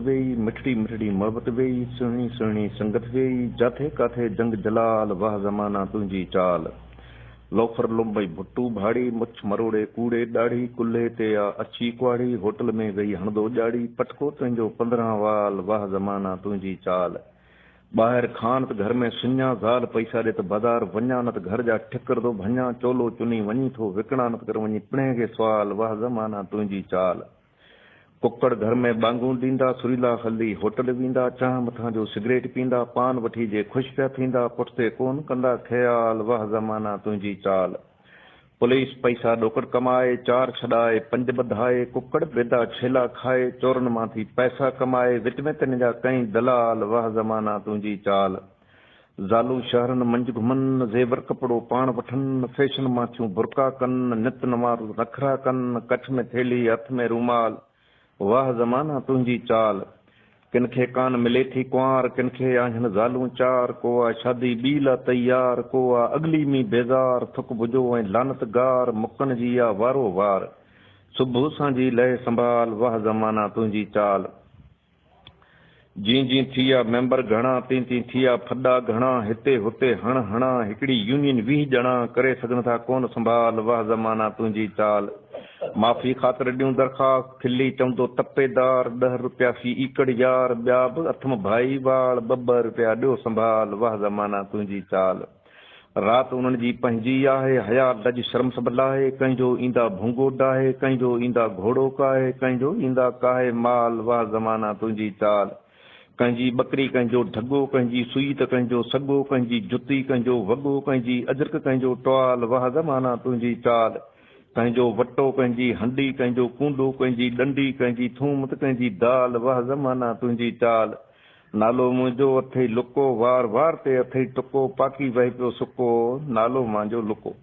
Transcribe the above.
वेई मिठड़ी मिठड़ी मोहब्बत वेई सुहिणी सुहिणी संगत वेई जाथे काथे जंग जलाल वाह ज़माना तुंहिंजी चाल लोफर लुंबई भुट्टू भाड़ी मुछ मरोड़े कूड़े ॾाढ़ी कुल्हे ते आ अची कुआड़ी होटल में वेही हणंदो ॼाड़ी पटको तुंहिंजो 15 वाल वाह ज़माना तुंहिंजी चाल ॿाहिरि खान त घर में सुञा ज़ाल पैसा ॾे त बाज़ार वञा न त घर जा ठिकर थो भञा चोलो चुनी वञी थो विकिणा न त कर वञी पिणे खे सुवाल वाह ज़माना तुंहिंजी चाल कुकड़ घर में बांगू ॾींदा सुरीला हल्दी होटल वेंदा चांहि मथां जो सिगरेट पींदा पान वठी जे ख़ुशि पिया थींदा पुठिते कोन कंदा ख़्याल वाह ज़माना तुंहिंजी चाल पुलिस पैसा ॾोकड़ कमाए 4 छॾाए 5 ॿधाए कुकड़ बेदा छेला खाए चोरनि मां थी पैसा कमाए विच में तिन जा कई दलाल वाह ज़माना तुंहिंजी चाल ज़ालू शहरनि मंझि घुमनि ज़ेवर कपिड़ो पाण वठनि फैशन मां थियूं बुरका कनि नित नवारू नखरा कनि कच्छ में थेली हथ में रूमाल वाह ज़माना तुंहिंजी चाल किन खे कान मिले थी कुंवार किन खे आहिनि ज़ालूं 4 को आहे शादी ॿीला तैयार को आहे अगली में बेज़ार थुक बुझो ऐं लानत गार मुकन जी आहे वारो वार सुबुह सां जी लह संभाल वाह ज़माना तुंहिंजी चाल जीअं जीअं थी आहे मेंबर घणा तीअं तीअं थी आहे फॾा घणा हिते हुते हणा हिकिड़ी यूनियन 20 ॼणा करे सघनि था कोन संभाल वाह ज़माना तुंहिंजी चाल माफ़ी ख़ातिर ॾियूं दरख़्वास्त खिली चवंदो तपेदार 10 रुपया फी ईकड़ यार ॿिया बि अथम भाई वाल 2 रुपया ॾियो संभाल वाह ज़माना तुंहिंजी चाल राति उन्हनि जी पंहिंजी आहे हया लज शर्म सभु लाहे कंहिंजो ईंदा भूंगो डाहे कंहिंजो ईंदा घोड़ो काहे कंहिंजो ईंदा काहे माल वाह ज़माना तुंहिंजी चाल कंहिंजी बकरी कंहिंजो ढगो कंहिंजी सुई त कंहिंजो सॻो कंहिंजी जुती कंहिंजो वॻो कंहिंजी अजरक कंहिंजो टुवाल वाह ज़माना तुंहिंजी चाल कंहिंजो वटो कंहिंजी हंडी कंहिंजो कूंडो कंहिंजी डंडी कंहिंजी थूम त कंहिंजी दाल वाह ज़माना तुंहिंजी चाल नालो मुंहिंजो अथई लुको वार वार ते अथई टुको पाकी वही पियो सुको नालो मुंहिंजो लुको।